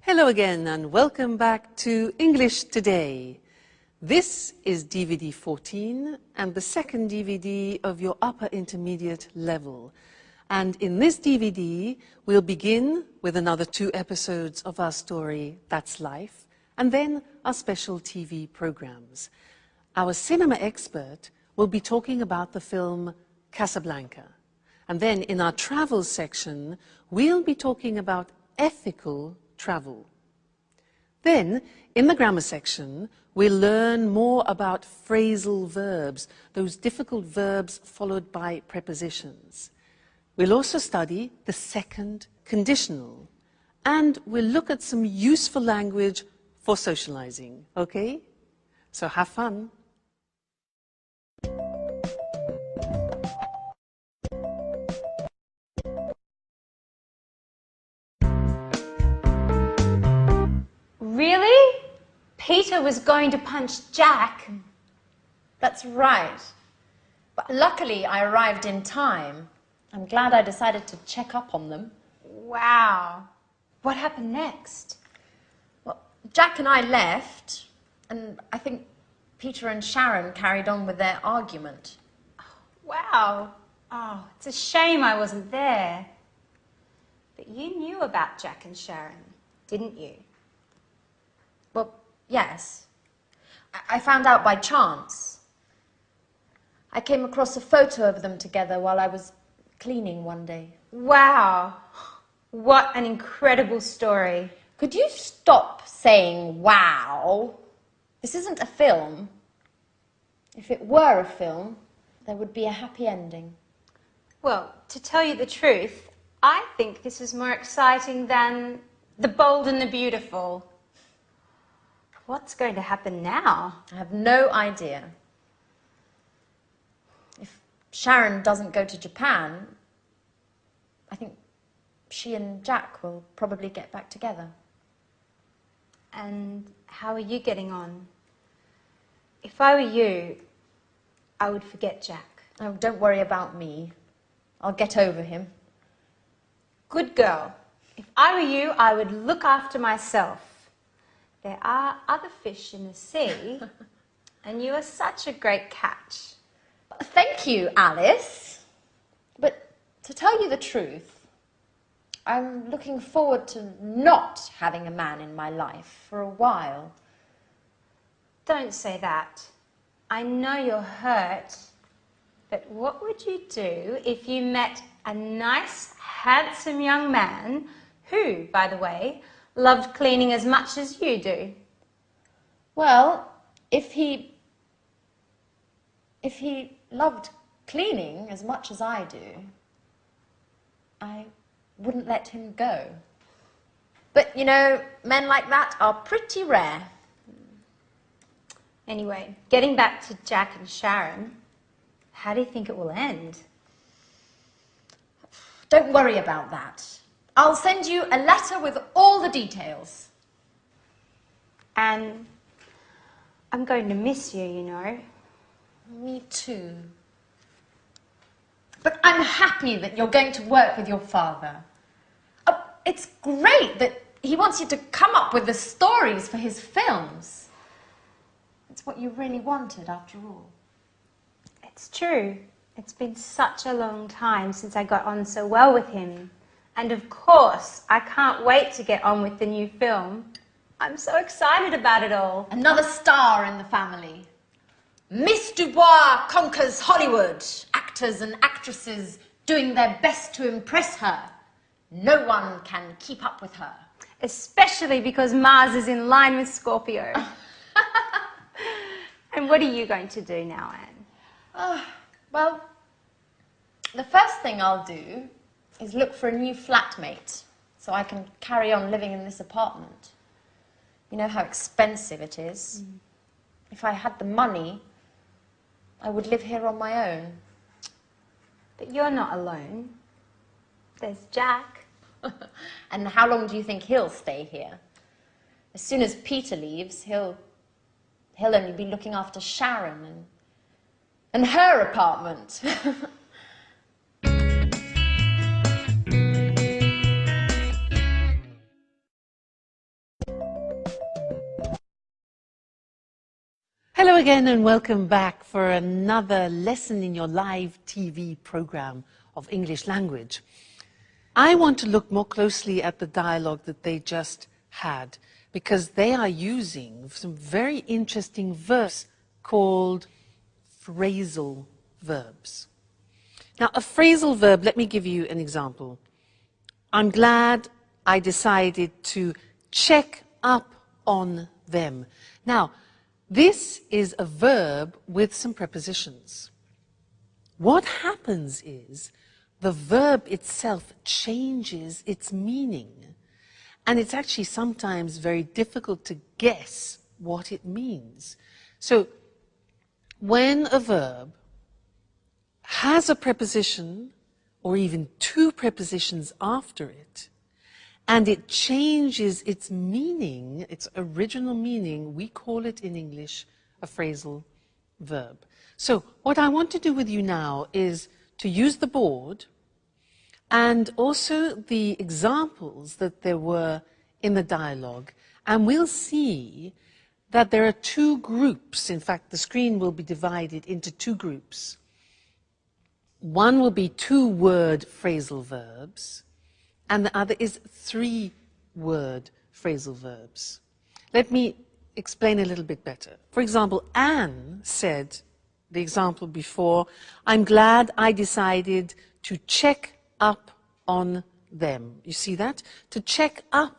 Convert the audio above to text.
Hello again and welcome back to English Today. This is DVD 14 and the second DVD of your upper intermediate level. And in this DVD, we'll begin with another 2 episodes of our story, That's Life, and then our special TV programs. Our cinema expert will be talking about the film Casablanca. And then in our travel section, we'll be talking about ethical travel. Then, in the grammar section, we'll learn more about phrasal verbs, those difficult verbs followed by prepositions. We'll also study the second conditional, and we'll look at some useful language for socializing, okay? So have fun. Really? Peter was going to punch Jack? That's right. But luckily I arrived in time. I'm glad I decided to check up on them. Wow. What happened next? Well, Jack and I left, and I think Peter and Sharon carried on with their argument. Wow. Oh, it's a shame I wasn't there. But you knew about Jack and Sharon, didn't you? Well, yes. I found out by chance. I came across a photo of them together while I was cleaning one day. Wow. What an incredible story. Could you stop saying wow? This isn't a film. If it were a film, there would be a happy ending. Well, to tell you the truth, I think this is more exciting than The Bold and the Beautiful. What's going to happen now? I have no idea. If Sharon doesn't go to Japan, I think she and Jack will probably get back together. And how are you getting on? If I were you, I would forget Jack. Oh, don't worry about me. I'll get over him. Good girl. If I were you, I would look after myself. There are other fish in the sea, and you are such a great catch. Thank you, Alice. But to tell you the truth, I'm looking forward to not having a man in my life for a while. Don't say that. I know you're hurt, but what would you do if you met a nice, handsome young man who, by the way, loved cleaning as much as you do? Well, if he loved cleaning as much as I do, I wouldn't let him go. But, you know, men like that are pretty rare. Anyway, getting back to Jack and Sharon, how do you think it will end? Don't worry about that. I'll send you a letter with all the details. And I'm going to miss you, you know. Me too. But I'm happy that you're going to work with your father. It's great that he wants you to come up with the stories for his films. It's what you really wanted, after all. It's true. It's been such a long time since I got on so well with him. And of course, I can't wait to get on with the new film. I'm so excited about it all. Another star in the family. Miss Dubois conquers Hollywood. Actors and actresses doing their best to impress her. No one can keep up with her. Especially because Mars is in line with Scorpio. And what are you going to do now, Anne? Well, the first thing I'll do is look for a new flatmate so I can carry on living in this apartment. You know how expensive it is. If I had the money, I would live here on my own. But you're not alone. There's Jack. And how long do you think he'll stay here? As soon as Peter leaves, he'll only be looking after Sharon and her apartment. Hello again and welcome back for another lesson in your live TV program of English language. I want to look more closely at the dialogue that they just had because they are using some very interesting verbs called phrasal verbs. Now, a phrasal verb, let me give you an example. I'm glad I decided to check up on them. Now, this is a verb with some prepositions. What happens is the verb itself changes its meaning, and it's actually sometimes very difficult to guess what it means. So, when a verb has a preposition, or even two prepositions after it, and it changes its meaning, its original meaning, we call it in English a phrasal verb. So what I want to do with you now is to use the board and also the examples that there were in the dialogue, and we'll see that there are two groups. In fact, the screen will be divided into two groups. One will be two-word phrasal verbs, and the other is three-word phrasal verbs. Let me explain a little bit better. For example, Anne said, the example before, I'm glad I decided to check up on them. You see that? To check up